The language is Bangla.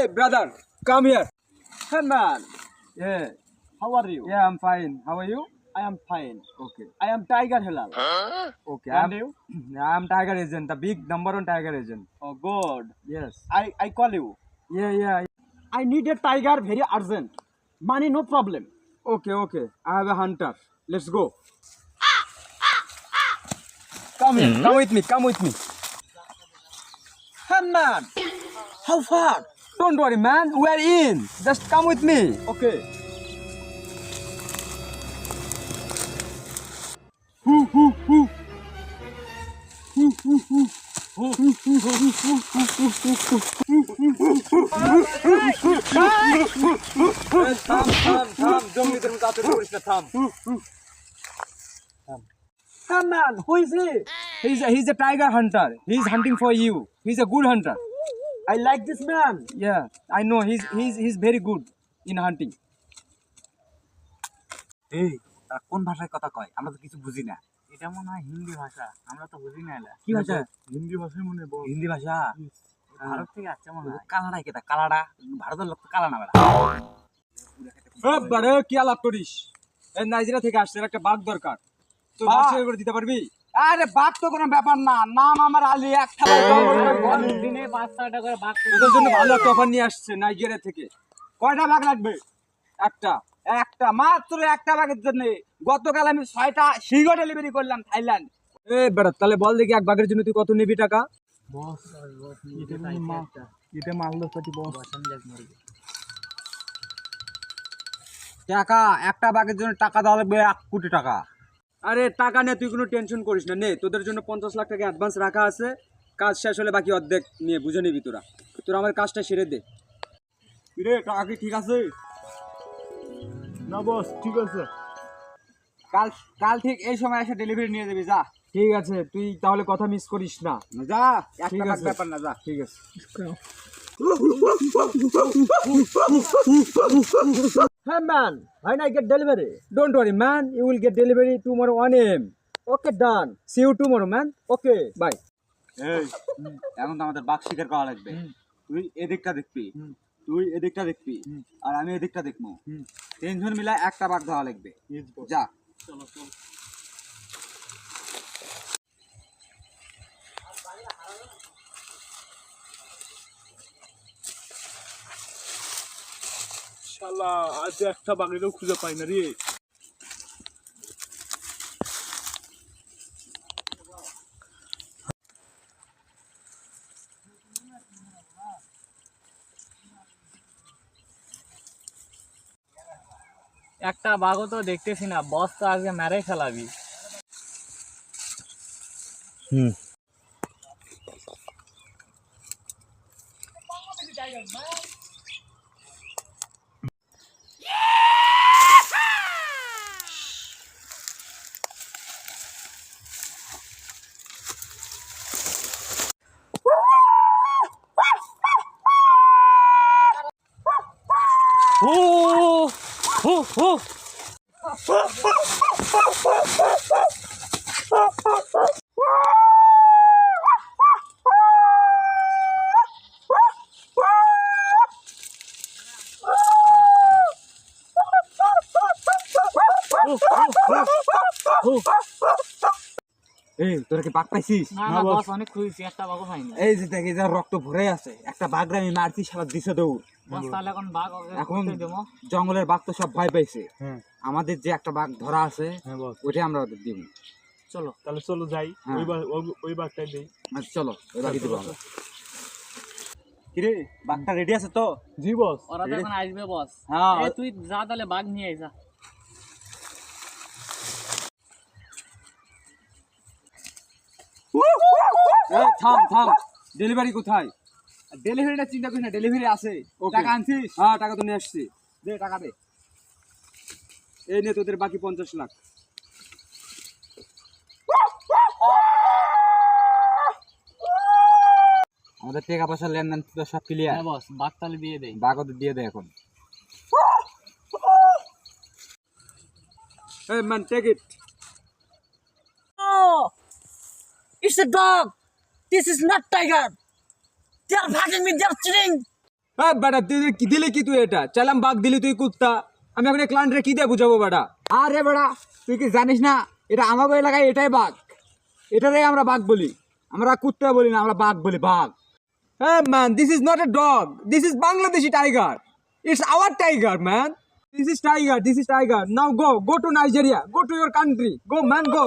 Hey, brother, come here. Hey man, Yeah, how are you? yeah, I'm fine. How are you? I am fine. Okay, I am Tiger Hilal. okay. And you? I'm Tiger Agent, the big number one Tiger Agent. Oh good. Yes. I call you. Yeah. I need a tiger very urgent. Money no problem. Okay. I have a hunter. Let's go. Come here. Come with me. Hey man, how far? Don't worry, man. We're in. Just come with me. Okay. থাম জঙ্গলিদের মতো আচরণ করিস না থাম Hey man, who is he? He's a tiger hunter. He's hunting for you. He's a good hunter. I like this man. Yeah, I know. He's very good in hunting. এই তারা কোন ভাষায় কথা কয় আমরা তো কিছু বুঝি না এটা মনে হয় হিন্দি ভাষা আমরা তো বুঝি না এটা কি ভাষা? হিন্দি ভাষায় মনে হয় হিন্দি ভাষা ভারত থেকে আসছে মনে হয় কানাডা কেটা কালাডা ভারতের লোক তো কালা না বেড়া বারে কি আলাপ করিস? এই নাইজেরিয়া থেকে আসছে একটা বাঘ দরকার। তো বাঘ? বাচ্চা করে দিতে পারবি? আরে বাঘ তো কোনো ব্যাপার না, নাম আমার আলী, একটা দিনে 5-6টা করে বাঘ তোদের জন্য ভালো একটা অফার নিয়ে আসছে নাইজেরিয়া থেকে। কয়টা বাঘ লাগবে? একটা। একটা, মাত্র একটা বাঘের জন্য। গতকাল আমি 6টা সিংহ ডেলিভারি করলাম থাইল্যান্ড। বেড়া তাহলে বল দেখি এক বাঘের জন্য তুই কত নিবি টাকা? বস এটা মারলো কত বস টাকা একটা বাঘের জন্য টাকা দেওয়া লাগবে 1 কোটি টাকা। আরে টাকা নিয়ে তুই কোনো টেনশন করিস না, নে তোদের জন্য 50 লাখ টাকা অ্যাডভান্স রাখা আছে। কাজ শেষ হলে বাকি অর্ধেক নিয়ে বুঝে নিবি তোরা আমার কাজটা সেরে দে। রে টাকা কি ঠিক আছে? না বস ঠিক আছে কাল কাল ঠিক এই সময় এসে ডেলিভারি নিয়ে যাবি, যা। ঠিক আছে, তুই তাহলে কথা মিস করিস না। যা, ঠিক একটা বাঘ আছে। ব্যাপার না, যা। ঠিক আছে। Hey man, when I get delivery? Don't worry, man. You will get delivery tomorrow 1 AM. Okay, done. See you tomorrow, man. Okay. Bye. এই এখন তো আমাদের বাঘ শিকার করা লাগবে। তুই এদিকটা দেখবি, তুই এদিকটা দেখবি, আর আমি এদিকটা দেখবো। 3 জন মিলে একটা বাঘ ধরা লাগবে। যা। শালা আজ একটা বাঘেরও খুঁজে পাই না রে একটা বাঘও তো দেখতেছি না, বস তো আজকে মেরে ফেলাবি। এই তোরা কি বাঘ পাইছিস? না না বস, অনেক খুঁজেছি, একটা বাঘও পাইনি। এই যে দেখি যা রক্ত ভরে আছে, একটা বাঘ আমি মারছি, শালা দিছে দৌড়। বস তাহলে এখন বাঘ এখন দেবো। জঙ্গলের বাঘ তো সব ভয় পাইছে। আমাদের যে একটা বাঘ ধরা আছে ওইটা আমরা ওদের দিব। চলো তাহলে চলো যাই হ্যাঁ। ওই বাঘটাই দেই আচ্ছা চলো এবারে দিব আমরা। কিরে বাঘটা রেডি আছে তো? জি বস ওরা তো এখন আসবে বস। হ্যাঁ। এই তুই যা তাহলে বাঘ নিয়ে আয়, যা। এই থাম। ডেলিভারি কোথায়? ডেলিভারিটা চিন্তা করিস না, ডেলিভারি আছে। Okay. টাকা আনছিস? হ্যাঁ, টাকা তো নিয়ে আসছি। দে টাকা দে। এই নে তোদের বাকি 50 লাখ। আমাদের টাকা পয়সা লেনদেন তো সব ক্লিয়ার। হ্যাঁ বস, বাঘ তাহলে দিয়ে দেই। বাঘ ওদের দিয়ে দে এখন। Hey man, take it. Oh, it's a dog. This is not tiger. They are fighting me. They are cheating. হ্যাঁ বেটা তুই কি দিলি কি তুই এটা চাইলাম বাঘ দিলি তুই কুত্তা আমি এখন ক্লায়েন্টরে কি দিয়ে বুঝাবো বেটা আরে বেড়া তুই কি জানিস না এটা আমাদের এলাকায় এটাই বাঘ, এটারই আমরা বাঘ বলি, আমরা কুত্তা বলি না, আমরা বাঘ বলি, বাঘ। Hey man, this is not a dog. This is Bangladeshi tiger. It's our tiger, man. This is tiger. This is tiger. Now go to Nigeria. Go to your country. Go, man. Go.